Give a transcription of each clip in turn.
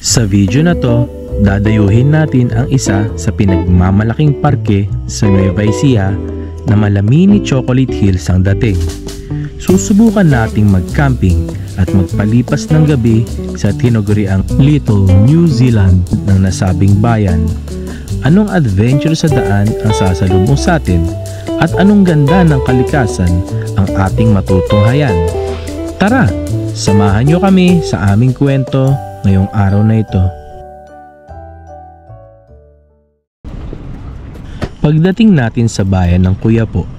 Sa video na to, dadayuhin natin ang isa sa pinagmamalaking parke sa Nueva Ecija na Malamini Chocolate Hills ang dating. Susubukan nating mag-camping at magpalipas ng gabi sa tinaguriang Little New Zealand ng nasabing bayan. Anong adventure sa daan ang sasalubong sa atin at anong ganda ng kalikasan ang ating matutunghayan? Tara, samahan nyo kami sa aming kwento ngayong araw na ito. Pagdating natin sa bayan ng Quiapo,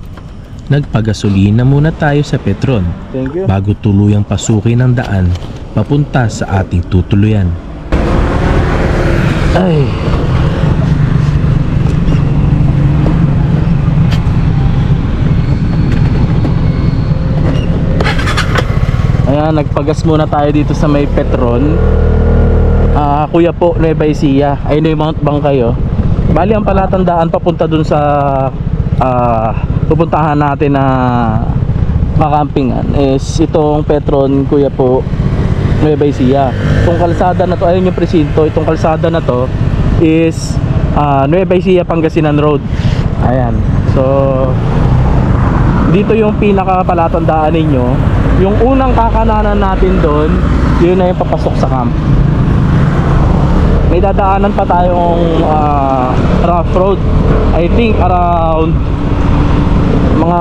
nagpagasolina muna tayo sa Petron bago tuluyang pasukin ang daan papunta sa ating tutuluyan. Ay! Ayan, nagpagas muna tayo dito sa may Petron, Quiapo, Nueva Ecija. Ayun yung Mount Bangkayo. Bali ang palatandaan papunta dun sa pupuntahan natin na makampingan is itong Petron, Quiapo, Nueva Ecija. Itong kalsada na to, ayun yung presinto. Itong kalsada na to is Nueva Ecija, Pangasinan Road. Ayan. So dito yung pinaka palatandaan ninyo. Yung unang kakananan natin doon, yun na yung papasok sa camp. May dadaanan pa tayong rough road. I think around mga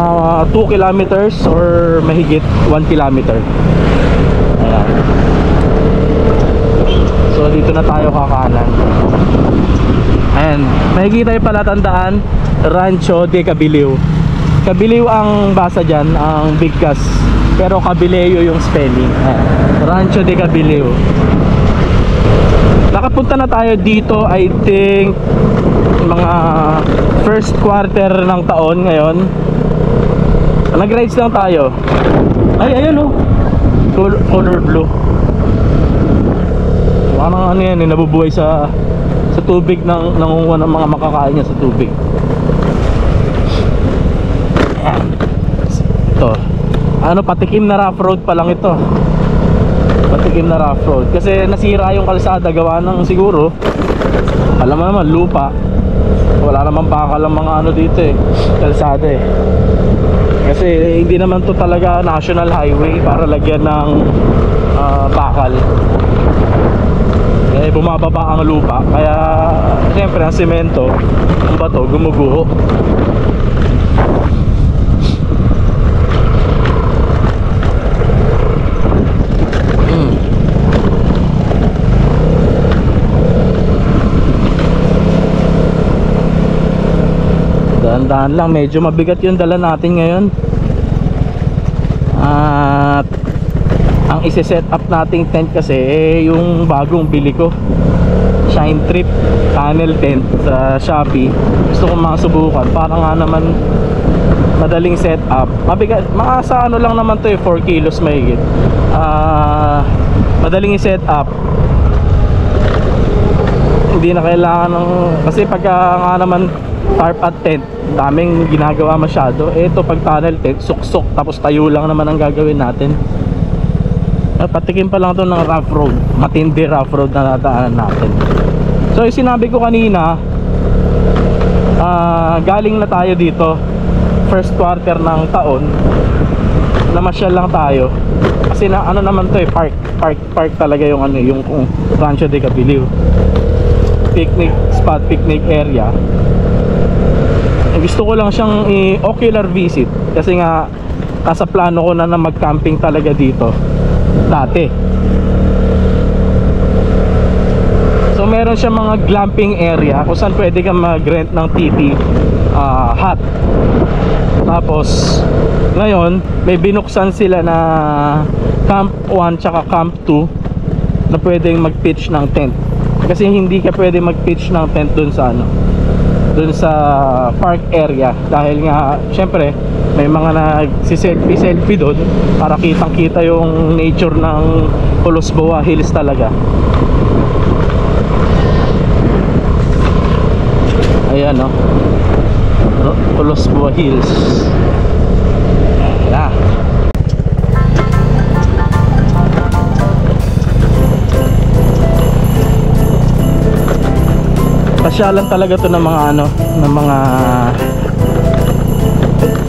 2 kilometers or mahigit 1 kilometer. Ayan. So dito na tayo kakanan. And makikita yung palatandaan, Rancho de Cabiliw. Cabiliw ang basa dyan, ang bigkas, pero Cabileo yung spelling. Rancho de Cabiliw. Nakapunta na tayo dito, I think mga first quarter ng taon ngayon. Nag-rides lang tayo. Ay, ayun oh, color blue. Parang ano yan, nabubuhay sa tubig, nangunguha ng mga makakain niya sa tubig. Ito, ano, patikim na rough road pa lang ito. Patikim na rough road kasi nasira yung kalsada, gawa ng siguro, alam mo naman, lupa. Wala naman bakal ang mga ano dito eh, kalsada eh. Kasi hindi naman to talaga national highway para lagyan ng bakal. Eh bumababa ang lupa, kaya siyempre ang semento, ang bato gumuguho. Dahan-dahan lang, medyo mabigat yung dala natin ngayon. At ang isi-set up nating tent kasi yung bagong bili ko, Shine Trip Tunnel Tent sa Shopee. Gusto ko masubukan para nga naman madaling set up. Mabigat, mga sa ano lang naman to eh, 4 kilos mahigit. Madaling i-set up. Hindi na kailangan ng, kasi pagka nga naman tarp at tent, daming ginagawa masyado. Ito pag tunnel tent, suksok, tapos tayo lang naman ang gagawin natin. Patikim pa lang to ng rough road, matindi rough road na nadaanan natin. So yung sinabi ko kanina, galing na tayo dito first quarter ng taon, namasyal lang tayo kasi na ano naman to eh, park talaga yung ano, yung Rancho de Cabiliw, picnic spot, picnic area. Gusto ko lang siyang ocular visit kasi nga nasa plano ko na mag-camping talaga dito dati. So meron siya mga glamping area kung saan pwede kang mag-rent ng TT hut. Tapos ngayon may binuksan sila na Camp 1 tsaka Camp 2 na pwedeng mag-pitch ng tent. Kasi hindi ka pwede mag-pitch ng tent dun sa ano, dun sa park area, dahil nga syempre may mga nagsi-selfie doon para kitang-kita yung nature ng Colosboa Hills talaga. Ayan no, Colosboa Hills. Ayan. pasyalan talaga to ng mga ano, ng mga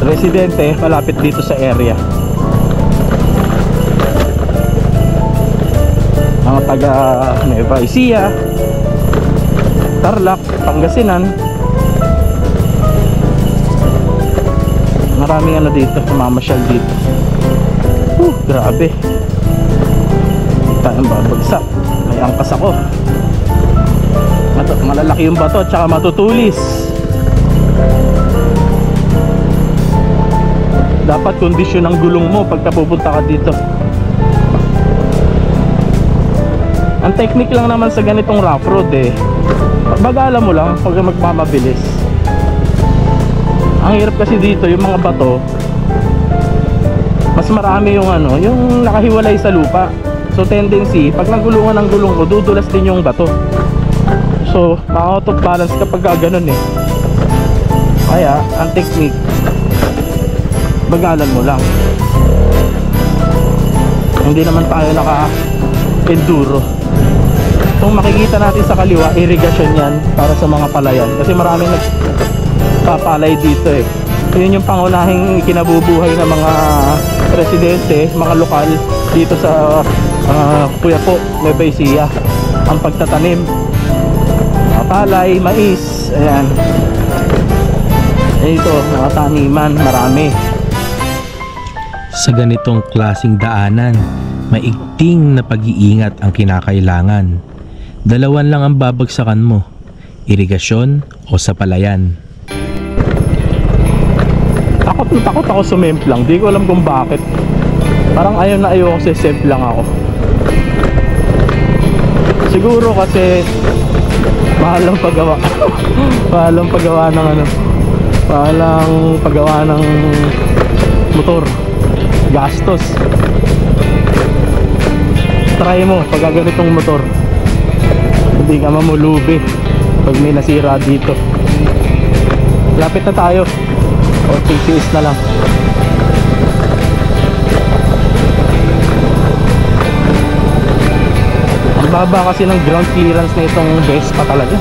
residente malapit dito sa area. Mga taga Nueva Ecija, Tarlac, Pangasinan. Maraming ano dito, mamasyal dito. Grabe. Tayong babagsak. May angkas ako. Malalaki yung bato, tsaka matutulis. Dapat kondisyon ang gulong mo pagka pupunta ka dito. Ang technique lang naman sa ganitong rough road bagalan mo lang pag magmamabilis. Ang hirap kasi dito yung mga bato, mas marami yung ano, yung nakahiwalay sa lupa. So tendency, pag nagulungan ang gulong ko, dudulas din yung bato. So ma-out of balance kapag ganun Kaya ang technique, bagalan mo lang. Hindi naman tayo naka-enduro. Kung makikita natin sa kaliwa, irrigation yan para sa mga palayan. Kasi maraming nagpapalay dito Yun yung pangunahing kinabubuhay ng mga residente, mga lokal dito sa Quiapo, Nueva Ecija. Ang pagtatanim, mga palay, mais, ayan. Ito, mga taniman, marami. Sa ganitong klasing daanan, maigting na pag-iingat ang kinakailangan. Dalawan lang ang babagsakan mo, irigasyon o sa palayan. Takot ako sumemplang, di ko alam kung bakit. Parang ayaw na ayaw kasi semplang ako. Siguro kasi mahalang paggawa. Mahalang paggawa ng ano, mahalang paggawa ng motor, gastos. Try mo pag ganitong motor, hindi ka mamulubi pag may nasira dito. Lapit na tayo, o TPS na lang. Ang baba kasi ng ground clearance na itong Vespa talaga.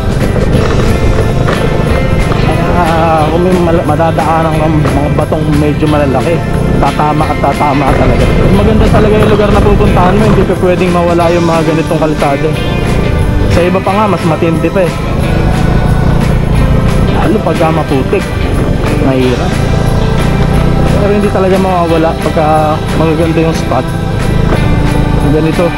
Kaya kung may madadaanan ng mga batong medyo malalaki, tatama at tatama ka talaga. Maganda talaga yung lugar na pupuntahan mo, hindi ka pwedeng mawala yung mga ganitong kalsada. Sa iba pa nga, mas matindi pa lalo pagka maputik, mahirap. Pero hindi talaga mawawala pagka magaganda yung spot. Ganito.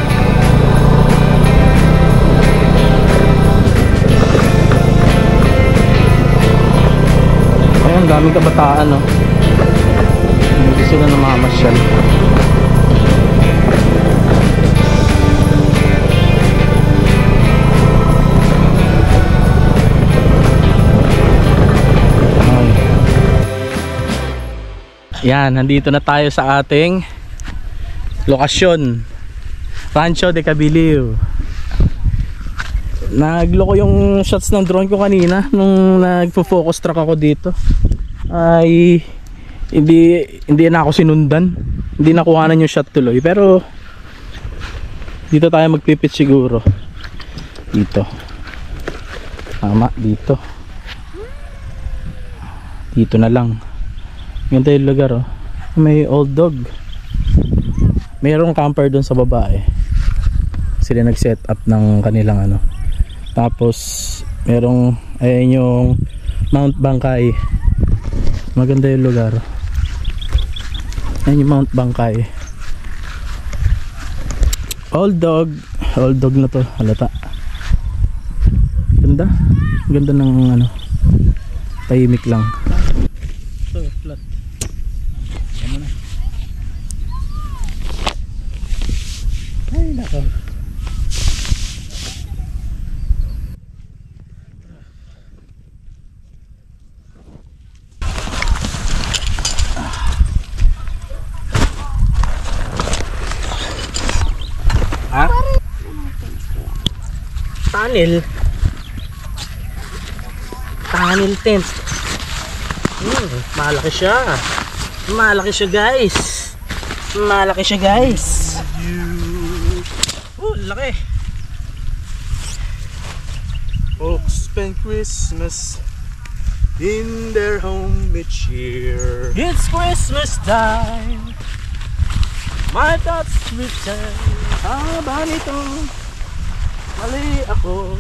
Ayan, daming kabataan hindi sila namamasyal. Yan, nandito na tayo sa ating lokasyon, Rancho de Cabiliw. Nagloko yung shots ng drone ko kanina nung nagfo-focus track ako dito. Ay hindi na ako sinundan, hindi nakuhanan yung shot tuloy. Pero dito tayo magpipit siguro. Dito. Tama, dito. Dito na lang. Ganda yung lugar may old dog, mayroong camper doon sa baba sila nag set up ng kanilang tapos merong ayan yung Mount Bangkay. Maganda yung lugar, ayan yung Mount Bangkay. Old dog na to, halata. Ganda ng tahimik lang. So flat. Ay nako. Ha? Tunnel tent. Malaki siya. Malaki siya guys. Malaki siya guys. Laki. Oops. spend Christmas in their home each year. It's Christmas time, my thoughts return. Haba nito, mali ako.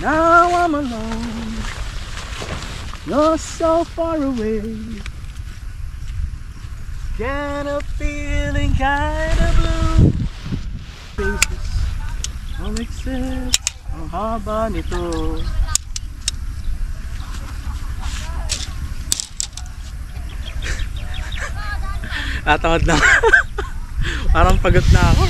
Now I'm alone, you're so far away. Kind of feeling kind of blue. Faces don't make sense. Ang haba nito. Tatawad na. Parang pagod na ako.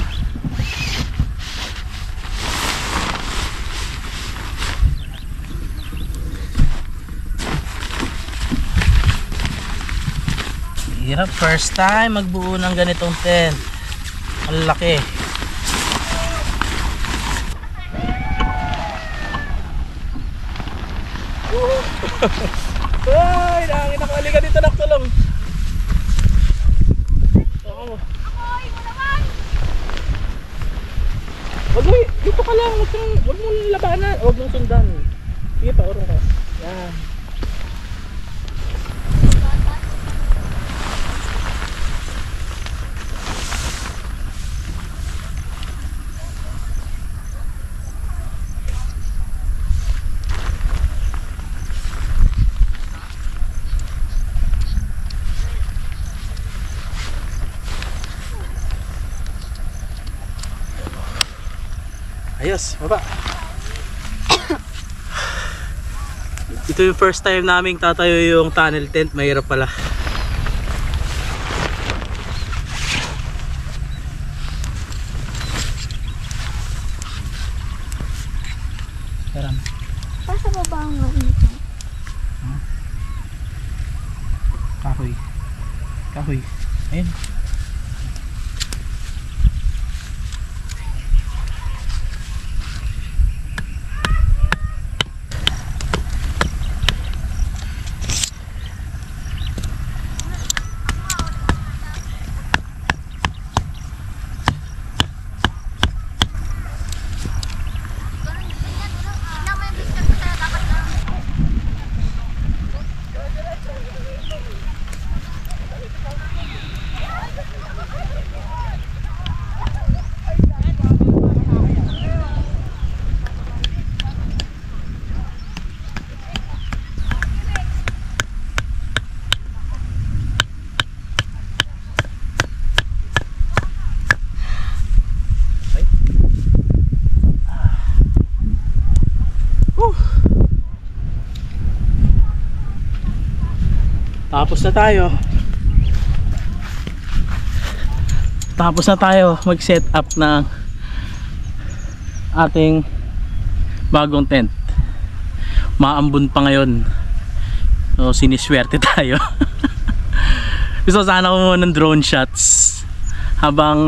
Hirap, first time magbuo ng ganitong tent. Ang laki. Ay, nangin ako. Halika dito, naktulong. Oo. Wag mo, dito ka lang. Wag mo labanan. Wag mong sundan. Sige pa, urong ka. Yan. Ayos, baba. Ito yung first time naming tatayo yung tunnel tent. Mahirap pala. Taram. Pasa baba ang ito? Kahoy. Kahoy. Ayun. Tapos na tayo. Tapos na tayo mag-set up ng ating bagong tent. Maambon pa ngayon. So siniswerte tayo. Gusto sana ko muna ng drone shots. Habang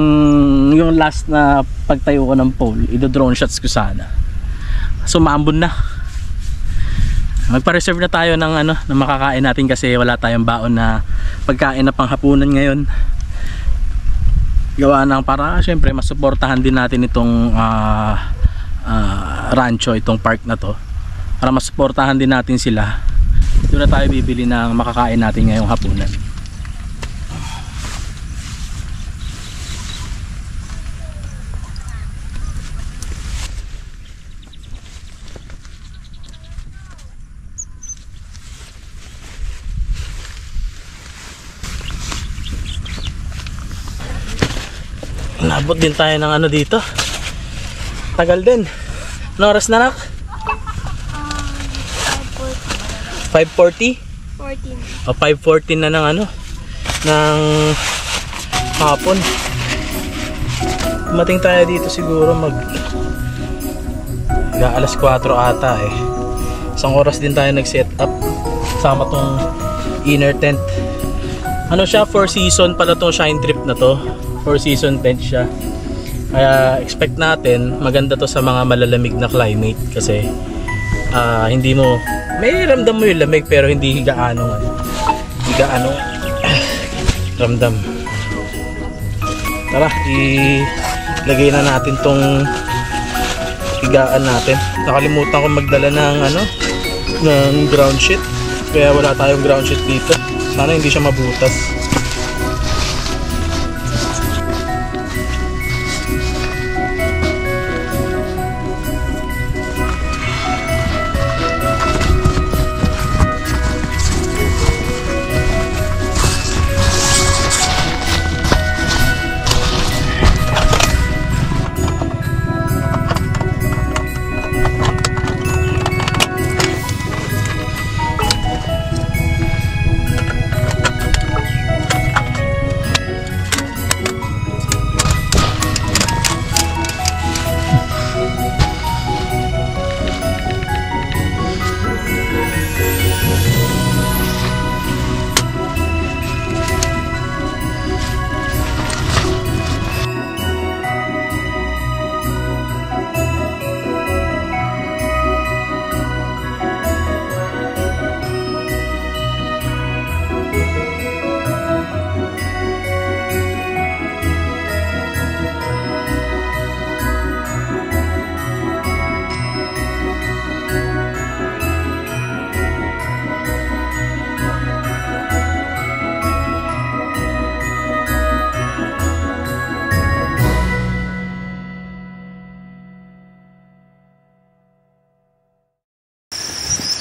yung last na pagtayo ko ng pole, i-drone shots ko sana. So maambon na. Magpa-reserve na tayo ng ano, na makakain natin kasi wala tayong baon na pagkain na panghapunan ngayon. Gawa ng para syempre masuportahan din natin itong rancho, itong park na to. Para masuportahan din natin sila. Doon na tayo bibili ng makakain natin ngayong hapunan. Nabot din tayo ng ano dito. Tagal din. Ano oras na, nak? 5:40? 14. O 5:14 na ng ano, ng hapon. Dumating tayo dito siguro alas 4 ata eh. Isang oras din tayo nag-set up sama tong inner tent. Ano siya, 4 season pala tong Shine Trip na to. 4 season tent siya. Kaya expect natin maganda to sa mga malalamig na climate kasi hindi mo may ramdam mo yung lamig pero hindi gaano ramdam. Tara, Lagay na natin tong higaan natin. Nakalimutan ko magdala ng ng ground sheet. Kaya wala tayong ground sheet dito. Sana hindi siya mabutas.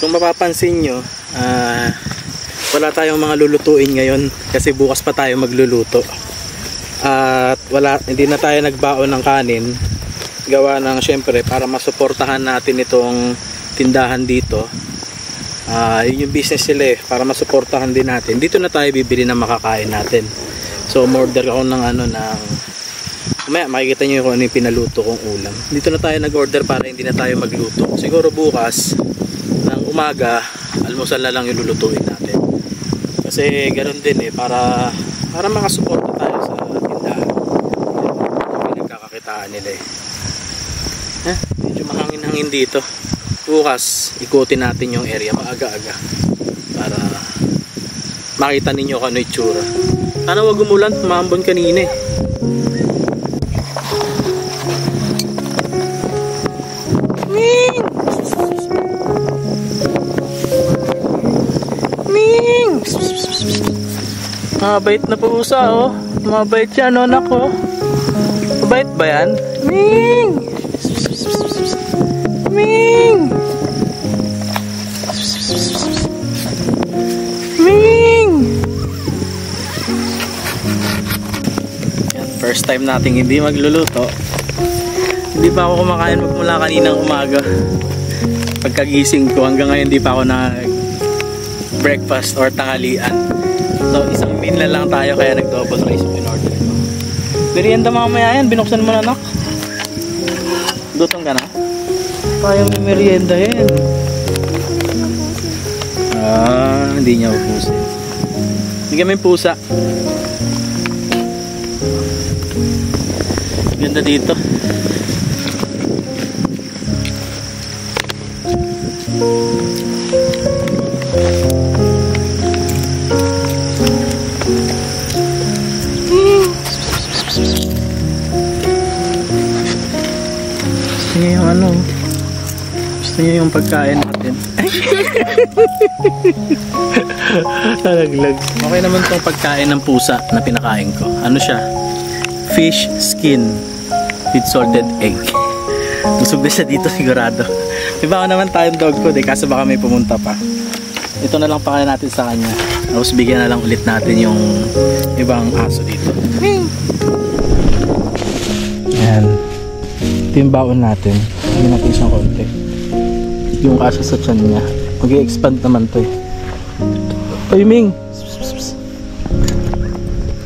Kung mapapansin nyo, wala tayong mga lulutuin ngayon kasi bukas pa tayo magluluto. At hindi na tayo nagbaon ng kanin. Gawa ng syempre para masuportahan natin itong tindahan dito. Yun yung business nila para masuportahan din natin. Dito na tayo bibili ng makakain natin. So umorder ako ng mamaya makikita nyo kung ano yung pinaluto kong ulam. Dito na tayo nag-order para hindi na tayo magluto. Siguro bukas ng umaga, almusal na lang yung lulutuin natin. Kasi ganoon din para makasuporta tayo sa tindahan. Yung nagkakakitaan nila medyo mahangin-hangin dito. Bukas, ikutin natin yung area maaga-aga para makita ninyo kung ano yung itsura. Sana wag umulan, umambon kanina Mabait na pusa Mabait yan anak ko. Mabait ba yan? Ming! Ming! Ming! Yan, first time nating hindi magluluto. Hindi pa ako kumakain magmula kaninang umaga. Pagkagising ko hanggang ngayon hindi pa ako breakfast or tanghalian. So isang meal na lang tayo kaya nag-double rice yung in-order ko. Merienda mamaya yan, binuksan mo na anak. Gutom ka na? Kaya may merienda yan. Hindi niya upusin. Hindi kami pusa. Ganda dito. Gusto niya yung pagkain natin. Talaglag. Okay naman itong pagkain ng pusa na pinakain ko. Ano siya? Fish skin with salted egg. Busog na siya dito sigurado. Iba naman tayong dog food kaso baka may pumunta pa. Ito na lang pakain natin sa kanya. Tapos bigyan na lang ulit natin yung ibang aso dito. Ayan. Ito yung baon natin. Bigyan natin siyang konti. Yung kasya sa tiyan niya. Mag-i-expand naman to Oy Ming!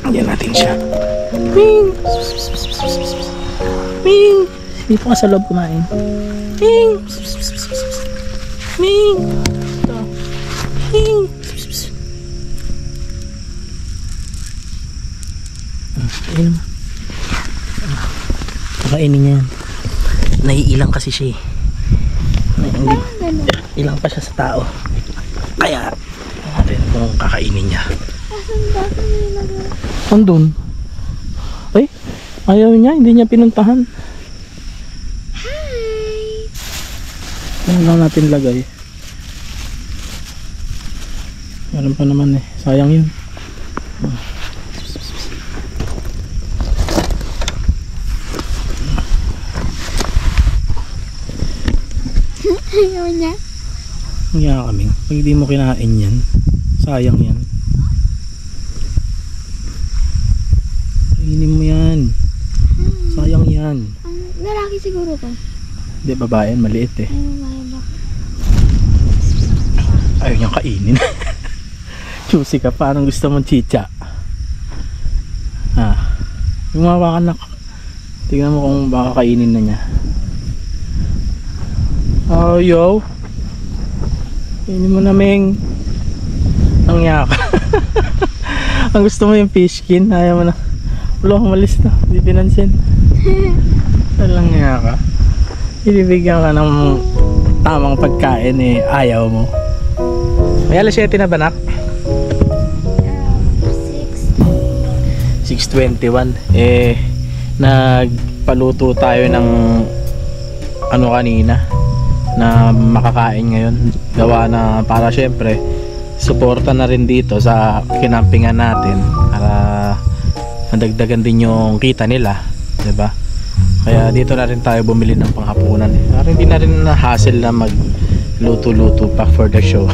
Bigyan natin siya. Ming! Ming! Dito ka sa loob kumain. Ming! Ming! Ming! Ayun mo. Kakainin niya yan. Naiilang kasi siya ilang pa siya sa tao. Kaya natin kung kakainin niya. Andun. Ay, Ayaw niya, hindi niya pinuntahan. Ano lang natin lagay? Meron pa naman eh. Sayang yun. Ayaw niya. Kaya kaming. Pag hindi mo kinain yan, sayang yan. Kainin mo yan. Sayang yan. Lalaki siguro to. Hindi, babae. Maliit eh. Ay, babae ba? Ayaw niyang kainin. Choosy ka pa. Anong gusto mong chicha? Gumawa ka na. Tingnan mo kung baka kainin na niya. Oh, yo. Kainin mo na, Meng. Ang yaka. Ang gusto mo yung fish skin. Ayaw mo na. Wala, umalis na. Hindi pinansin. Walang yaka. Ibibigyan ka ng tamang pagkain eh. Ayaw mo. May alas 7 na ba, nak? 6:21. Nagpaluto tayo ng ano kanina na makakain ngayon. Gawa na para syempre suporta na rin dito sa kinampingan natin para madagdagan din yung kita nila, 'di ba? Kaya dito na rin tayo bumili ng panghapunan eh. Para hindi na rin na hassle na magluto-luto pa for the show.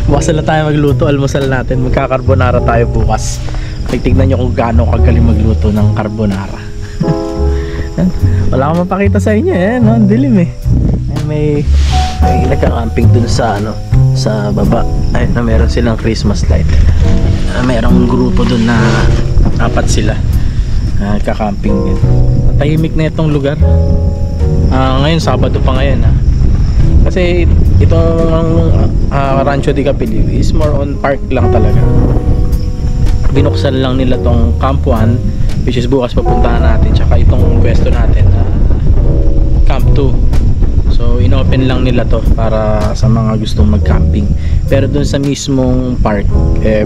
Bukas na tayo magluto, almusal natin. Magkakarbonara tayo bukas. Tignan nyo kung gaano kagaling magluto ng carbonara. Wala akong mapakita sa inyo eh, no? Ang dilim eh. May nagka-camping dun sa ano, sa baba. Ay, na meron silang Christmas light. Merong grupo dun na 4 sila. Nagka-camping din. Tahimik na itong lugar. Ngayon, Sabado pa ngayon ha. Kasi itong Rancho de Capilio is more on park lang talaga. Binuksan lang nila tong Camp 1, which is bukas papuntahan natin, tsaka itong pwesto natin Camp 2. So inopen lang nila to para sa mga gustong mag-camping. Pero dun sa mismong park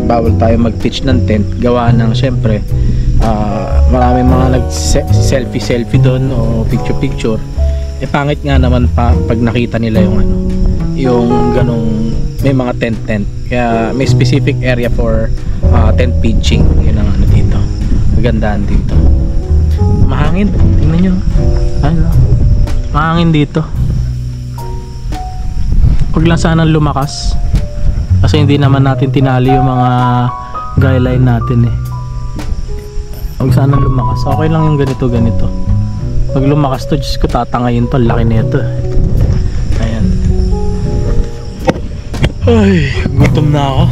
bawal tayo mag-pitch ng tent, gawa ng syempre maraming mga nag-selfie doon o picture. Pangit nga naman pag nakita nila yung ano, yung ganong may mga tent. Kaya may specific area for tent pitching. Yun ang ano dito. Magandaan dito. Mahangin. Tingnan nyo. Ano? Mahangin dito. Huwag lang sanang lumakas. Kasi hindi naman natin tinali yung mga guideline natin eh. Huwag sanang lumakas. Okay lang yung ganito. Pag lumakas to, Diyos ko, tatangayin to. Laki nito. Ayan. Ay, gutom na ako.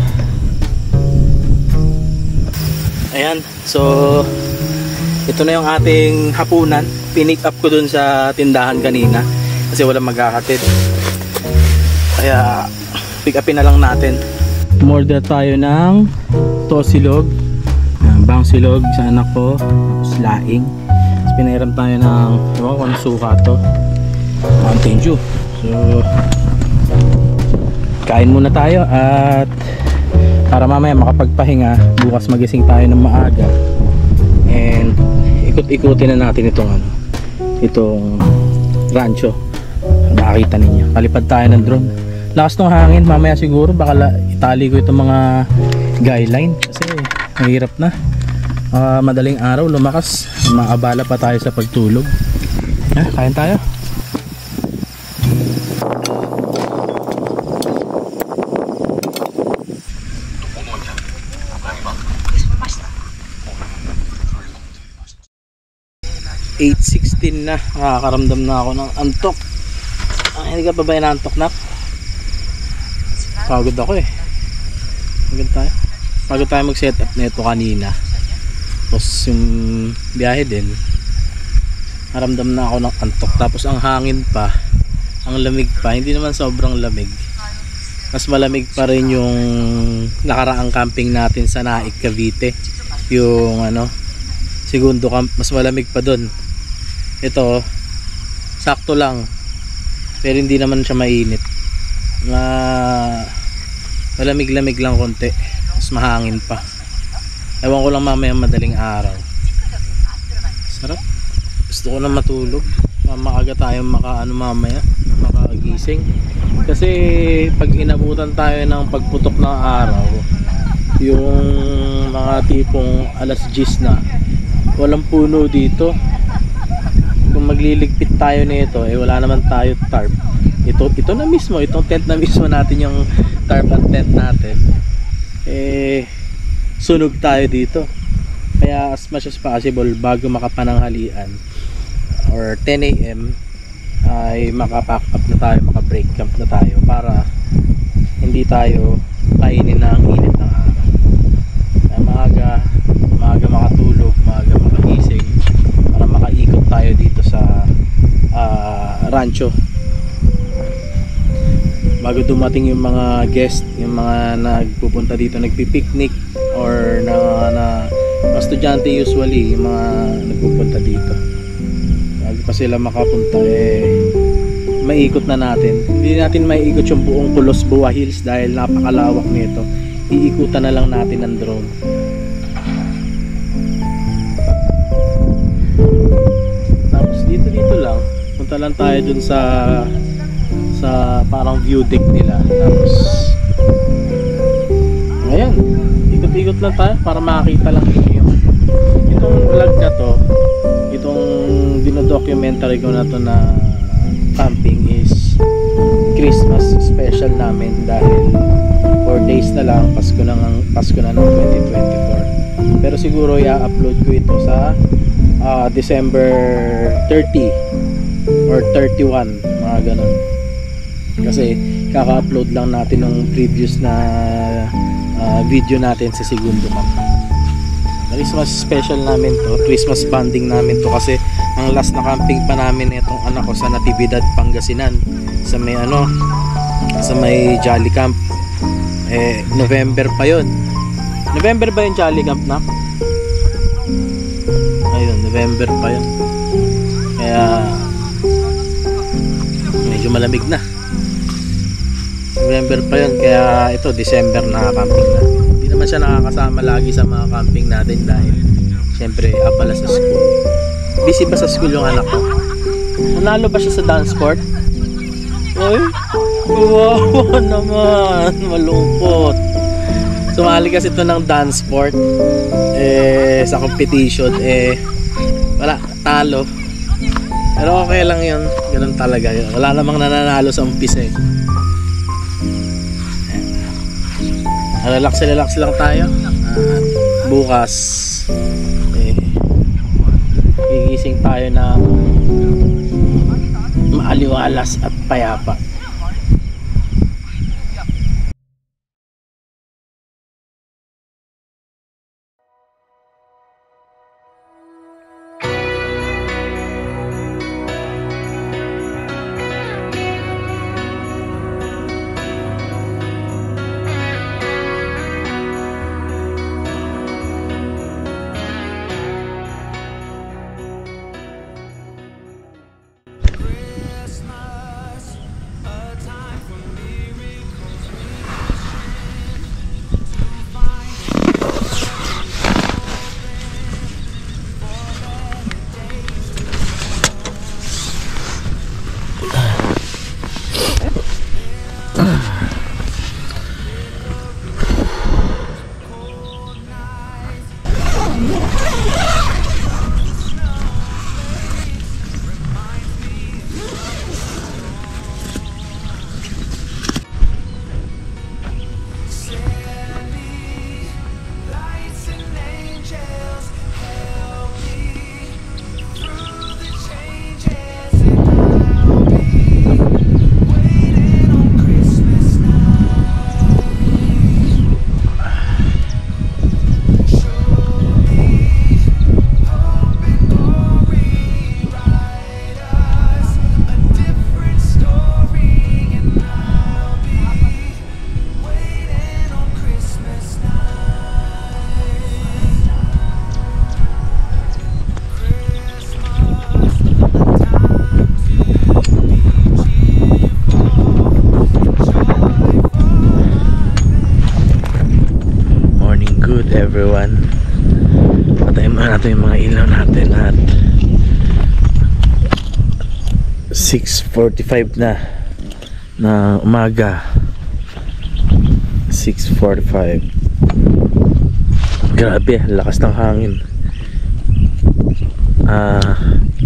Ayan, so ito na yung ating hapunan. Pinick up ko dun sa tindahan kanina kasi walang magkakatid. Kaya pick upin na lang natin. Umorder tayo ng tosilog, bang silog sa anak ko, tapos laing. Tapos pinahiram tayo ng kung suka to, Mountain Dew. So kain muna tayo at para mamaya makapagpahinga, bukas magising tayo ng maaga and ikot-ikutin na natin itong rancho. Makakita ninyo, palipad tayo ng drone. Lakas ng hangin, mamaya siguro baka itali ko itong mga guideline kasi mahirap na. Madaling araw, lumakas, maabala pa tayo sa pagtulog. Kain tayo. (8:16) na, nakakaramdam na ako ng antok. Hindi ka pa ba inaantok na? Pagod ako eh. Pagod tayo mag setup na ito kanina. Tapos yung biyahe din, naramdam na ako ng antok. Tapos ang hangin pa, ang lamig pa. Hindi naman sobrang lamig, mas malamig pa rin yung nakaraang camping natin sa Naik, Cavite. Yung segundo camp, mas malamig pa dun. Ito sakto lang, pero hindi naman siya mainit. Malamig-lamig lang konti, mas mahangin pa. Ewan ko lang mamaya madaling araw Gusto ko na matulog. Maaga tayong mamaya, makagising. Kasi pag inabutan tayo ng pagputok ng araw, yung mga tipong alas 10 na, walang puno dito. Kung magliligpit tayo nito, wala naman tayo tarp. Ito na mismo, itong tent na mismo natin, yung tarp at tent natin, sunog tayo dito. Kaya as much as possible, bago makapananghalian or 10 AM ay makapack up na tayo, maka-break camp na tayo para hindi tayo kainin ng init ng araw. Kaya maaga makatulog, maaga makagising para makaikot tayo dito sa rancho bago dumating yung mga guest, yung mga nagpupunta dito, nagpi-picnic or na estudyante usually, yung mga nagpupunta dito. Bago pa sila makapunta, maiikot na natin. Hindi natin maiikot yung buong Kulos Buwa Hills dahil napakalawak nito. Iikutan na lang natin ng drone. Tapos dito lang, punta lang tayo dun sa parang view deck nila. Tapos ayan, ikot-ikot lang tayo para makakita lang ninyo. Itong vlog na to, itong dinodocumentary ko na to na camping is Christmas special namin dahil 4 days na lang, Pasko na ng 2024. Pero siguro i-upload ko ito sa December 30 or 31, mga ganun. Kasi kaka-upload lang natin ng previous na video natin sa segundo camp. Christmas special namin to, Christmas bonding namin to, kasi ang last na camping pa namin itong anak ko sa Natividad, Pangasinan, sa may sa may Jolly Camp. November pa yon. November ba yung Jolly Camp na? Ayun, November pa yun. Kaya medyo malamig na. November pa yun, kaya ito December na camping na. Hindi naman siya nakakasama lagi sa mga camping natin dahil syempre abala sa school. Busy ba sa school yung anak ko? Nanalo ba siya sa dance sport? Ay, wow naman, malungkot. Sumali kasi ito ng dance sport sa competition, wala, talo. Pero okay lang yun, ganun talaga yun. Wala namang nananalo sa umpisa relax lang tayo. Bukas gigising tayo na maaliwalas at payapa. Everyone, patayin mo natin yung mga ilaw natin at 6:45 na umaga. 6:45. Grabe, lakas ng hangin.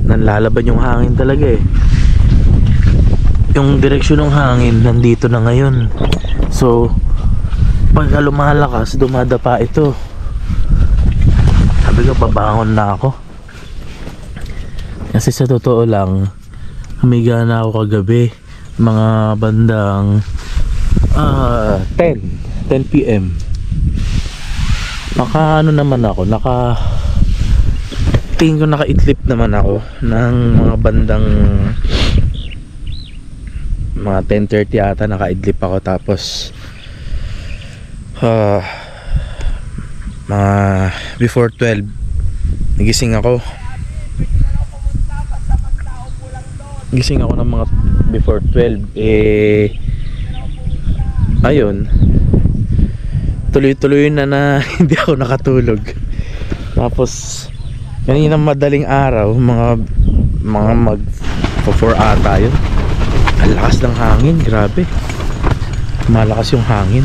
Nanlalaban yung hangin talaga eh. Yung direksyon ng hangin nandito na ngayon. So pag lumalakas, dumadapa ito. Sabi ko, babangon na ako. Kasi sa totoo lang, humiga na ako kagabi, mga bandang 10 PM. Tingin ko nakaitlip naman ako ng mga bandang mga 10:30 ata, nakaidlip ako. Tapos mga before 12 nagising ako ng mga before 12. Ayun, tuloy-tuloy na hindi ako nakatulog. Tapos kanina madaling araw, mga mag 4 ata yun, ang lakas ng hangin. Grabe, malakas yung hangin.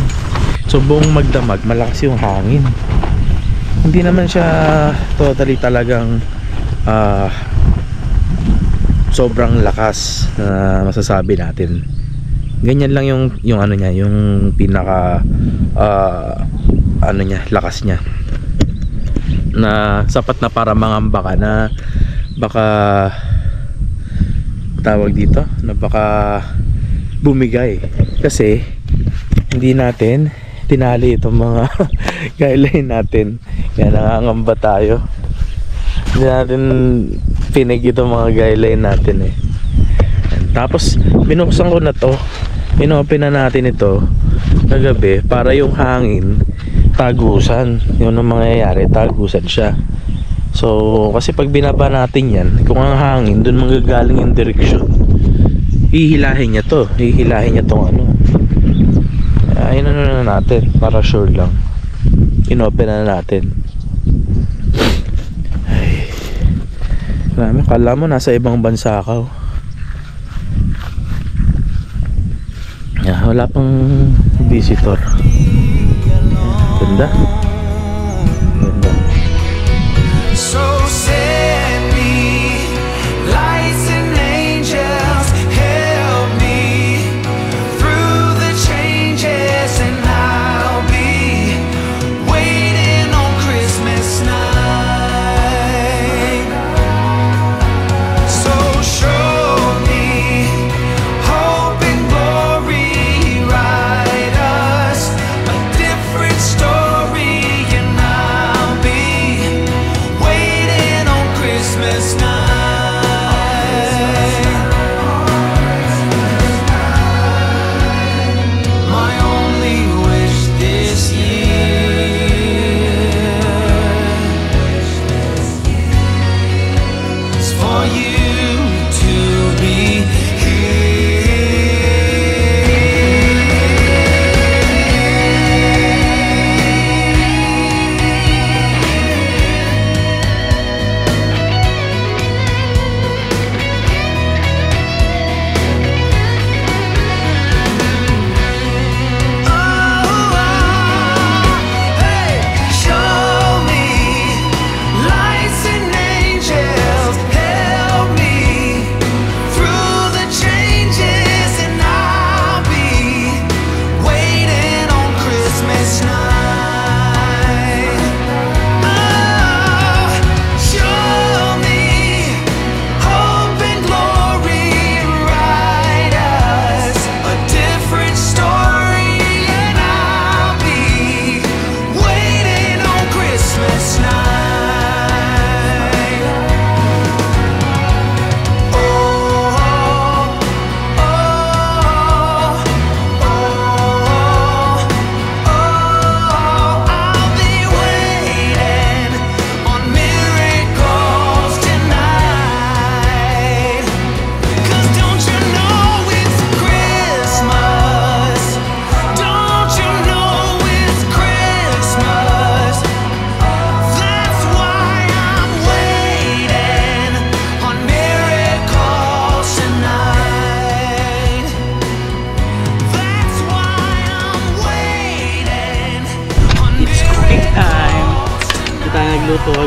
So buong magdamag malakas yung hangin. Hindi naman siya totally talagang sobrang lakas na masasabi natin. Ganyan lang yung ano niya, yung pinaka ano niya, lakas niya, na sapat na para mangamba ka na baka tawag dito, na baka bumigay. Kasi hindi natin tinali itong mga guideline natin, kaya nangangamba tayo. Hindi natin pinag itong mga guideline natin eh. Tapos binuksan ko na to, inopen na natin ito kagabi para yung hangin tagusan. Yun ang mangyayari, tagusan siya. So kasi pag binaba natin yan, kung ang hangin dun manggagaling yung direksyon, hihilahin niya to, hihilahin niya tong ano. Ayun na natin, para sure lang, inopen na natin. Ay, marami, kala mo nasa ibang bansa ka. Wala pang visitor. Ganda. Ganda. So send me lights and angels, help me through the changes, and I'll be waiting on Christmas night. So show me hope and glory, write us a different story.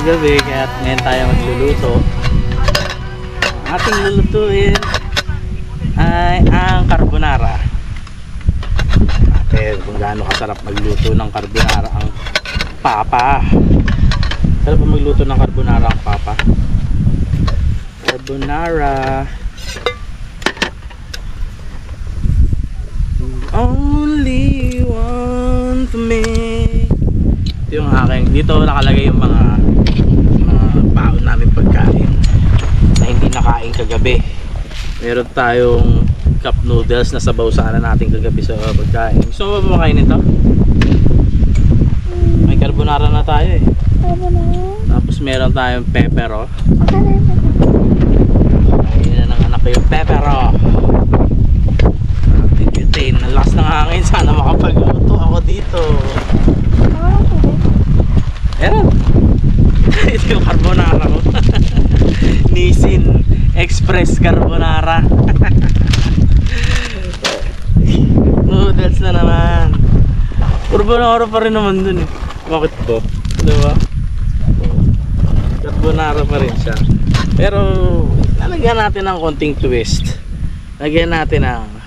kagabi, kaya ngayon tayo magluluto. Ang ating lulutuin ay ang carbonara. Natin kung gaano kasarap magluto ng carbonara ang papa. Sarap ba magluto ng carbonara ang papa? Carbonara. Only one for me. Ito yung aking, dito nakalagay yung mga baon namin pagkain na hindi nakain kagabi. Meron tayong cup noodles na sabaw sana natin kagabi sa pagkain. Gusto mo ba makainin ito? May carbonara na tayo eh. Tapos meron tayong pepero. Ayun na ng anak ko yung pepero. Butane, ang lakas ng hangin. Sana makapagluto ako dito. Meron. Ito yung carbonara ko. Nissin Express Carbonara. Noodles na naman. Carbonara pa rin naman dun eh. Bakit po? Diba? Carbonara pa rin siya. Pero lalagyan natin ng konting twist. Lagyan natin ng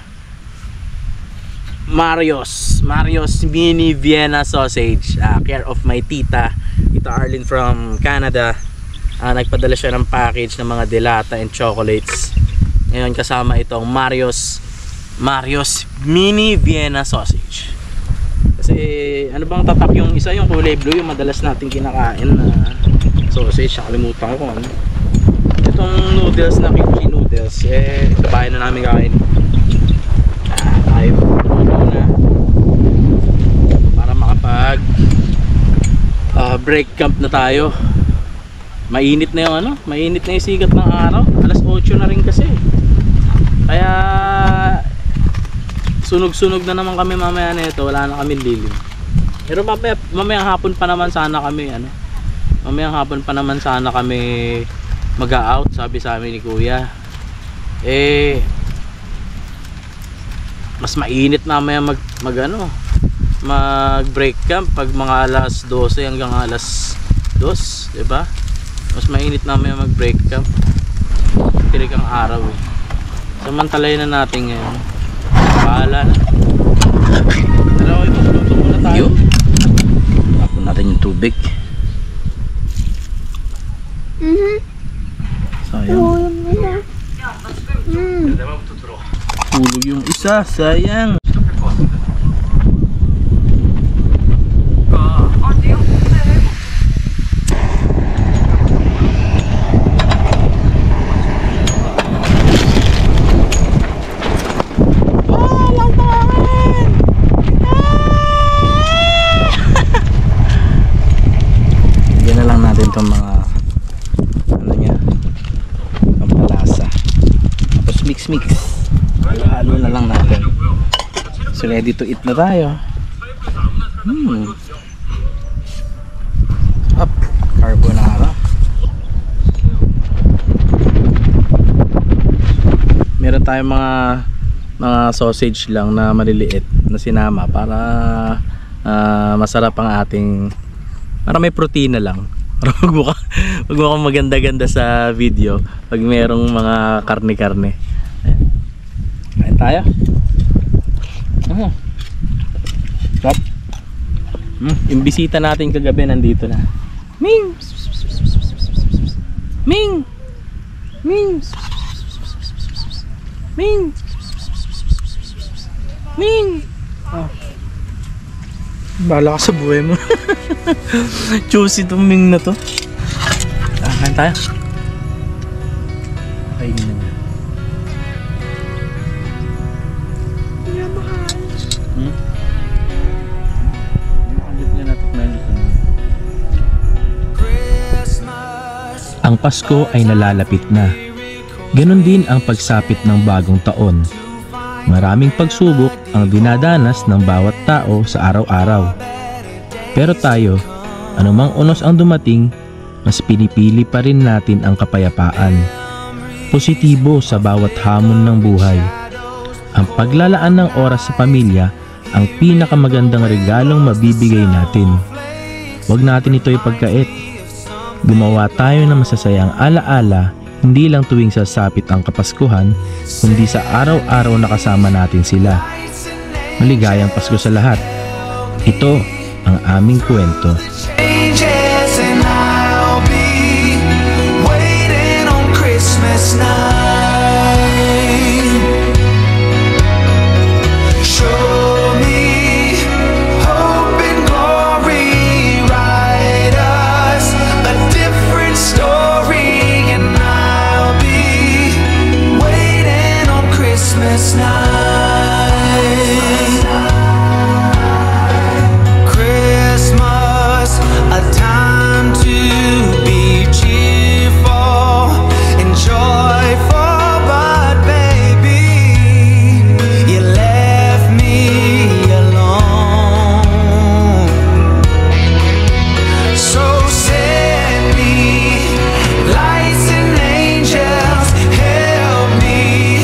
Mario's Mini Vienna Sausage, care of my tita Arlene from Canada. Nagpadala siya ng package ng mga delata and chocolates. Ngayon kasama itong Mario's Mini Vienna Sausage. Kasi ano bang tatak yung isa, yung kulay blue, yung madalas natin kinakain na sausage. Nakalimutan ko ano. Itong noodles na kimchi noodles, sa bahay na namin kakain. Tayo na para makapag break camp na tayo. Mainit na yung mainit na yung sigat ng araw. Alas 8 na rin kasi. Kaya sunog-sunog na naman kami mamaya nito. Wala na kami lilim. Pero mamayang hapon pa naman sana kami mamayang hapon pa naman sana kami mag-out, sabi sa amin ni Kuya. Mas mainit mamaya mag break camp pag mga alas 12 hanggang alas 2, diba? Mas mainit mamaya mag break camp. Tirik ang araw eh. Samantalayin na natin ngayon. Bahala na. Dalawa ito, luto muna tayo. Tapon natin yung tubig. Sayang. Hulog yung isa, sayang. Bigyan na lang natin itong mga pampalasa. Tapos mix halo na lang natin. So ready to eat na tayo. Up, carbonara. Meron tayong mga sausage lang na maliliit na sinama para masarap ang ating, para may protina lang. Para wag mo maganda-ganda sa video pag merong mga karne-karne. Kain tayo. Stop. Yung bisita natin kagabi nandito na. Ming! Ming! Ming! Ming! Ming! Oh. Bahala ka sa buhay mo. Juicy itong Ming na to. Kain tayo. Kainin na. Ang Pasko ay nalalapit na. Ganon din ang pagsapit ng bagong taon. Maraming pagsubok ang dinadanas ng bawat tao sa araw-araw. Pero tayo, anumang unos ang dumating, mas pinipili pa rin natin ang kapayapaan. Positibo sa bawat hamon ng buhay. Ang paglalaan ng oras sa pamilya ang pinakamagandang regalong mabibigay natin. Huwag natin ito ipagkait. Gumawa tayo ng masasayang alaala, hindi lang tuwing sasapit ang Kapaskuhan, kundi sa araw-araw na kasama natin sila. Maligayang Pasko sa lahat. Ito ang aming kwento. Changes and I'll be waiting on Christmas night. Show me hope and glory, write us a different story, and I'll be waiting on Christmas night. Christmas, a time to be cheerful and joyful, but baby, you left me alone. So send me lights and angels, help me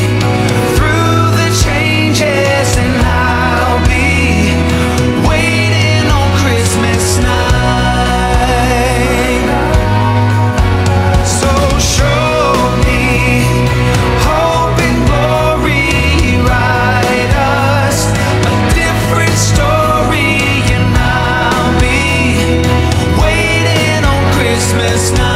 through the changes, and I'll be waiting on Christmas night. So show me hope and glory, write us a different story, and I'll be waiting on Christmas night.